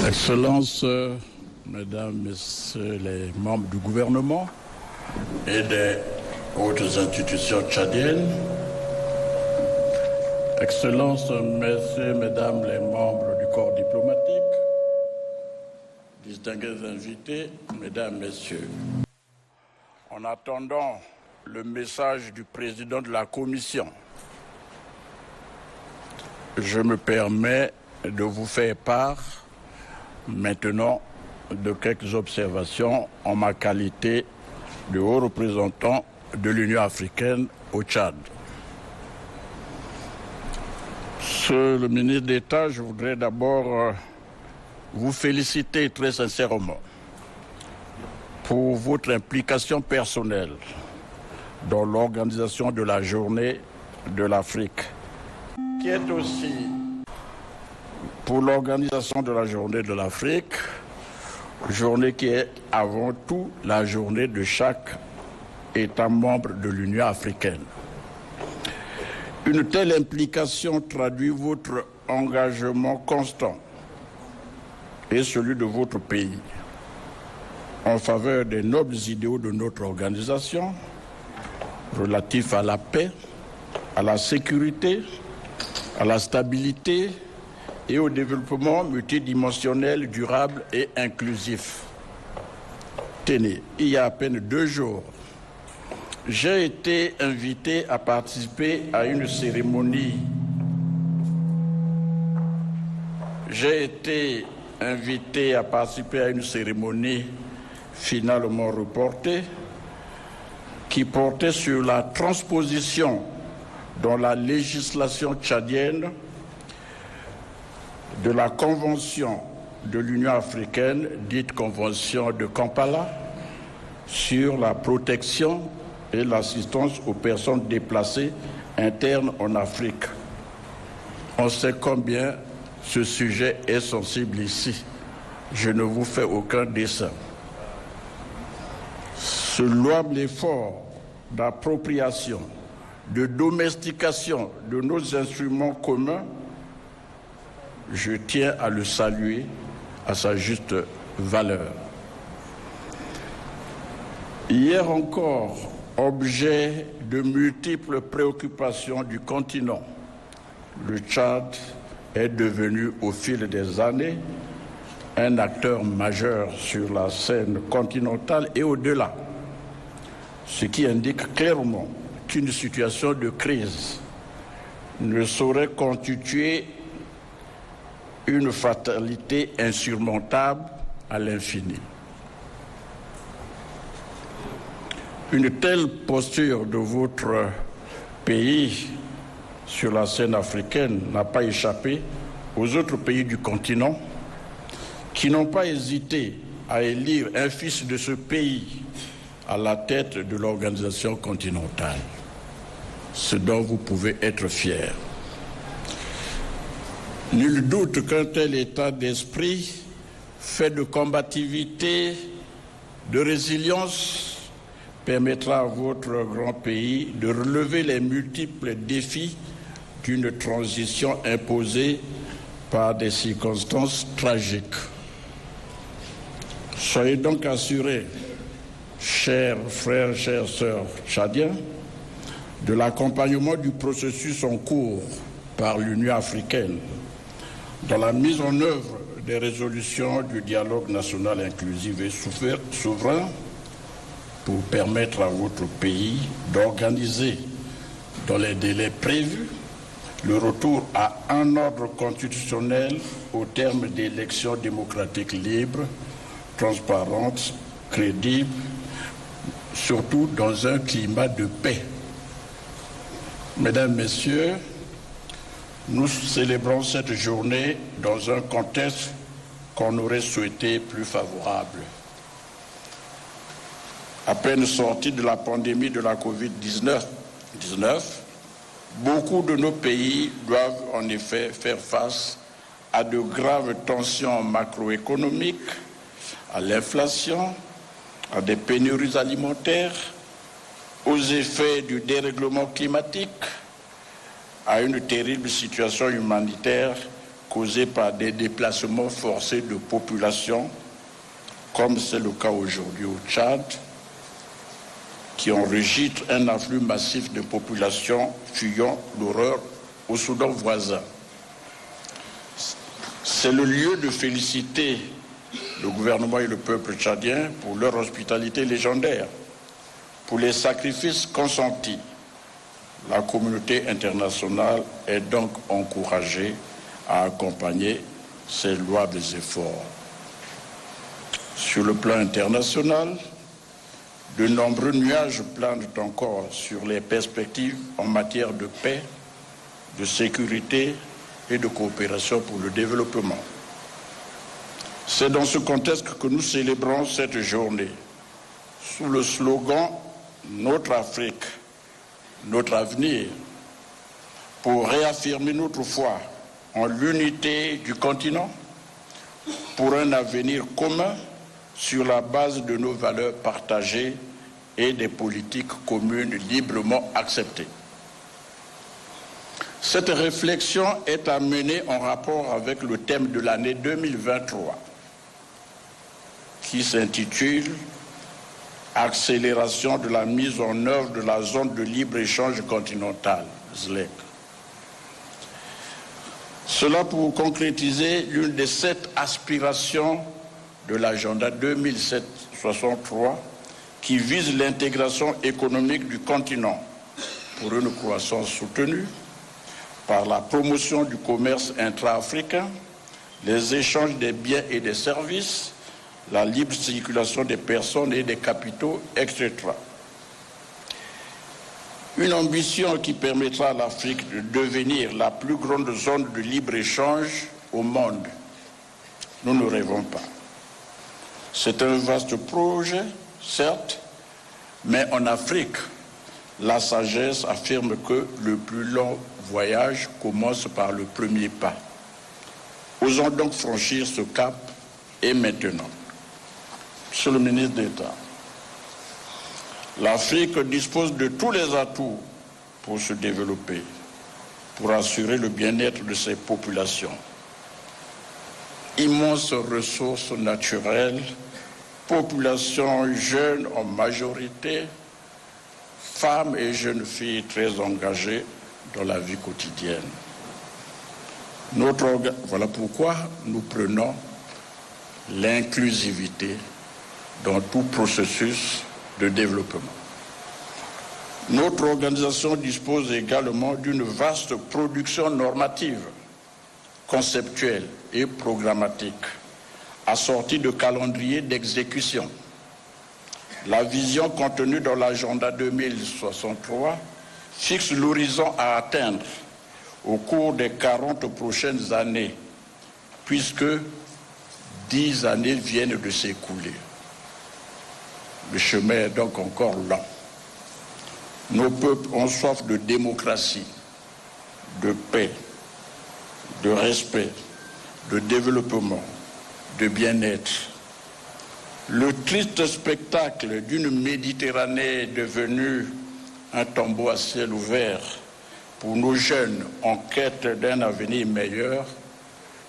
Excellences, Mesdames, Messieurs les membres du gouvernement et des autres institutions tchadiennes, Excellences, Messieurs, Mesdames les membres du corps diplomatique, distingués invités, Mesdames, Messieurs, en attendant le message du président de la Commission, je me permets de vous faire part maintenant de quelques observations en ma qualité de haut représentant de l'Union africaine au Tchad. Monsieur le ministre d'État, je voudrais d'abord vous féliciter très sincèrement pour votre implication personnelle dans l'organisation de la journée de l'Afrique, qui est aussi pour l'organisation de la journée de l'Afrique, journée qui est avant tout la journée de chaque État membre de l'Union africaine. Une telle implication traduit votre engagement constant et celui de votre pays en faveur des nobles idéaux de notre organisation relatifs à la paix, à la sécurité, à la stabilité et au développement multidimensionnel, durable et inclusif. Tenez, il y a à peine 2 jours, j'ai été invité à participer à une cérémonie. Finalement reportée qui portait sur la transposition dans la législation tchadienne de la Convention de l'Union africaine, dite Convention de Kampala, sur la protection et l'assistance aux personnes déplacées internes en Afrique. On sait combien ce sujet est sensible ici. Je ne vous fais aucun dessein. Ce louable effort d'appropriation, de domestication de nos instruments communs, je tiens à le saluer à sa juste valeur. Hier encore, objet de multiples préoccupations du continent, le Tchad est devenu au fil des années un acteur majeur sur la scène continentale et au-delà, ce qui indique clairement qu'une situation de crise ne saurait constituer une fatalité insurmontable à l'infini. Une telle posture de votre pays sur la scène africaine n'a pas échappé aux autres pays du continent qui n'ont pas hésité à élire un fils de ce pays à la tête de l'organisation continentale, ce dont vous pouvez être fiers. Nul doute qu'un tel état d'esprit, fait de combativité, de résilience, permettra à votre grand pays de relever les multiples défis d'une transition imposée par des circonstances tragiques. Soyez donc assurés, chers frères, chères sœurs tchadiens, de l'accompagnement du processus en cours par l'Union africaine dans la mise en œuvre des résolutions du dialogue national inclusif et souverain pour permettre à votre pays d'organiser dans les délais prévus le retour à un ordre constitutionnel au terme d'élections démocratiques libres, transparentes, crédibles, surtout dans un climat de paix. Mesdames, Messieurs, nous célébrons cette journée dans un contexte qu'on aurait souhaité plus favorable. À peine sortis de la pandémie de la Covid-19, beaucoup de nos pays doivent en effet faire face à de graves tensions macroéconomiques, à l'inflation, à des pénuries alimentaires, aux effets du dérèglement climatique, à une terrible situation humanitaire causées par des déplacements forcés de population, comme c'est le cas aujourd'hui au Tchad, qui enregistre un afflux massif de populations fuyant l'horreur au Soudan voisin. C'est le lieu de féliciter le gouvernement et le peuple tchadien pour leur hospitalité légendaire, pour les sacrifices consentis. La communauté internationale est donc encouragée à accompagner ces louables efforts. Sur le plan international, de nombreux nuages planent encore sur les perspectives en matière de paix, de sécurité et de coopération pour le développement. C'est dans ce contexte que nous célébrons cette journée sous le slogan « Notre Afrique, notre avenir » pour réaffirmer notre foi en l'unité du continent pour un avenir commun sur la base de nos valeurs partagées et des politiques communes librement acceptées. Cette réflexion est à mener en rapport avec le thème de l'année 2023 qui s'intitule « Accélération de la mise en œuvre de la zone de libre-échange continentale » ZLEC. Cela pour concrétiser l'une des 7 aspirations de l'agenda 2007-63 qui vise l'intégration économique du continent pour une croissance soutenue par la promotion du commerce intra-africain, les échanges des biens et des services, la libre circulation des personnes et des capitaux, etc. Une ambition qui permettra à l'Afrique de devenir la plus grande zone de libre-échange au monde. Nous ne rêvons pas. C'est un vaste projet, certes, mais en Afrique, la sagesse affirme que le plus long voyage commence par le premier pas. Osons donc franchir ce cap et maintenant. Monsieur le ministre d'État, l'Afrique dispose de tous les atouts pour se développer, pour assurer le bien-être de ses populations. Immenses ressources naturelles, population jeune en majorité, femmes et jeunes filles très engagées dans la vie quotidienne. Voilà pourquoi nous prenons l'inclusivité dans tout processus de développement. Notre organisation dispose également d'une vaste production normative, conceptuelle et programmatique, assortie de calendriers d'exécution. La vision contenue dans l'agenda 2063 fixe l'horizon à atteindre au cours des 40 prochaines années, puisque 10 années viennent de s'écouler. Le chemin est donc encore lent. Nos peuples ont soif de démocratie, de paix, de respect, de développement, de bien-être. Le triste spectacle d'une Méditerranée devenue un tombeau à ciel ouvert pour nos jeunes en quête d'un avenir meilleur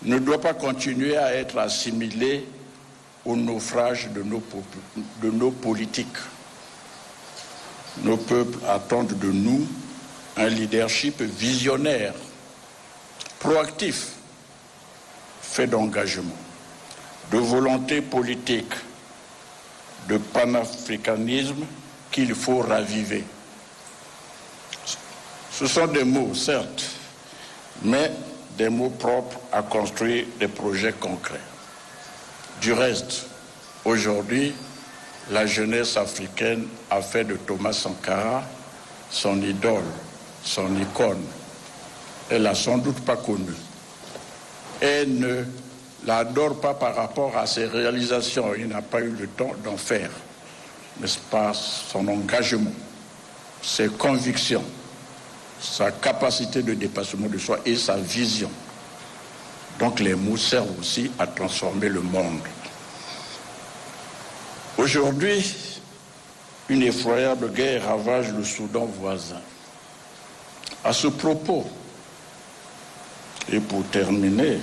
ne doit pas continuer à être assimilé au naufrage de nos politiques. Nos peuples attendent de nous un leadership visionnaire, proactif, fait d'engagement, de volonté politique, de panafricanisme qu'il faut raviver. Ce sont des mots, certes, mais des mots propres à construire des projets concrets. Du reste, aujourd'hui, la jeunesse africaine a fait de Thomas Sankara son idole, son icône. Elle l'a sans doute pas connu. Elle ne l'adore pas par rapport à ses réalisations. Il n'a pas eu le temps d'en faire. Mais c'est par son engagement, ses convictions, sa capacité de dépassement de soi et sa vision. Donc les mots servent aussi à transformer le monde. Aujourd'hui, une effroyable guerre ravage le Soudan voisin. À ce propos, et pour terminer,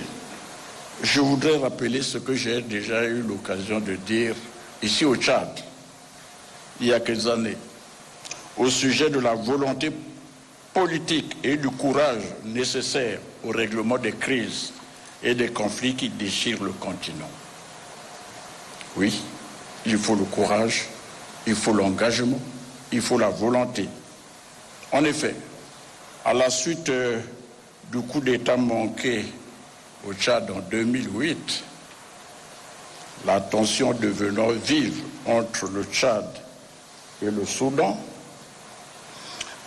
Je voudrais rappeler ce que j'ai déjà eu l'occasion de dire ici au Tchad, il y a quelques années, au sujet de la volonté politique et du courage nécessaire au règlement des crises et des conflits qui déchirent le continent. Oui, il faut le courage, il faut l'engagement, il faut la volonté. En effet, à la suite du coup d'État manqué au Tchad en 2008, la tension devenant vive entre le Tchad et le Soudan,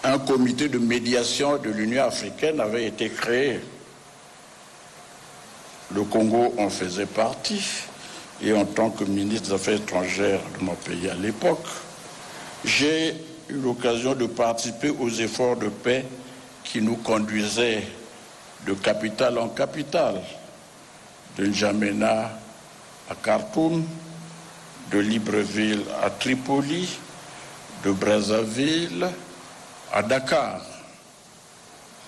un comité de médiation de l'Union africaine avait été créé. Le Congo en faisait partie, et en tant que ministre des Affaires étrangères de mon pays à l'époque, j'ai eu l'occasion de participer aux efforts de paix qui nous conduisaient de capitale en capitale, de N'Djamena à Khartoum, de Libreville à Tripoli, de Brazzaville à Dakar,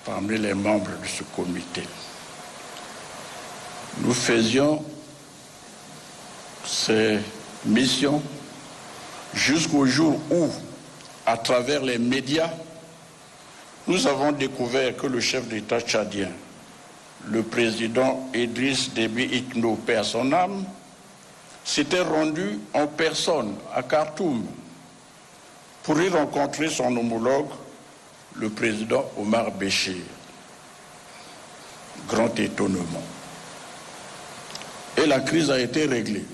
parmi les membres de ce comité. Nous faisions ces missions jusqu'au jour où, à travers les médias, nous avons découvert que le chef d'État tchadien, le président Idriss Déby Itno, paix à son âme, s'était rendu en personne à Khartoum pour y rencontrer son homologue, le président Omar Béchir. Grand étonnement. Et la crise a été réglée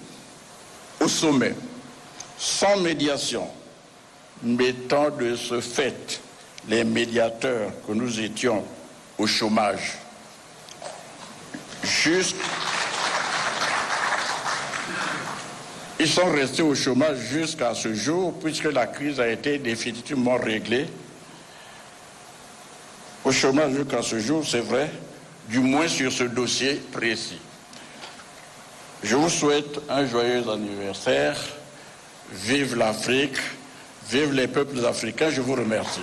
au sommet, sans médiation, mettant de ce fait les médiateurs que nous étions au chômage. Ils sont restés au chômage jusqu'à ce jour, puisque la crise a été définitivement réglée. Au chômage jusqu'à ce jour, c'est vrai, du moins sur ce dossier précis. Je vous souhaite un joyeux anniversaire. Vive l'Afrique, vive les peuples africains, je vous remercie.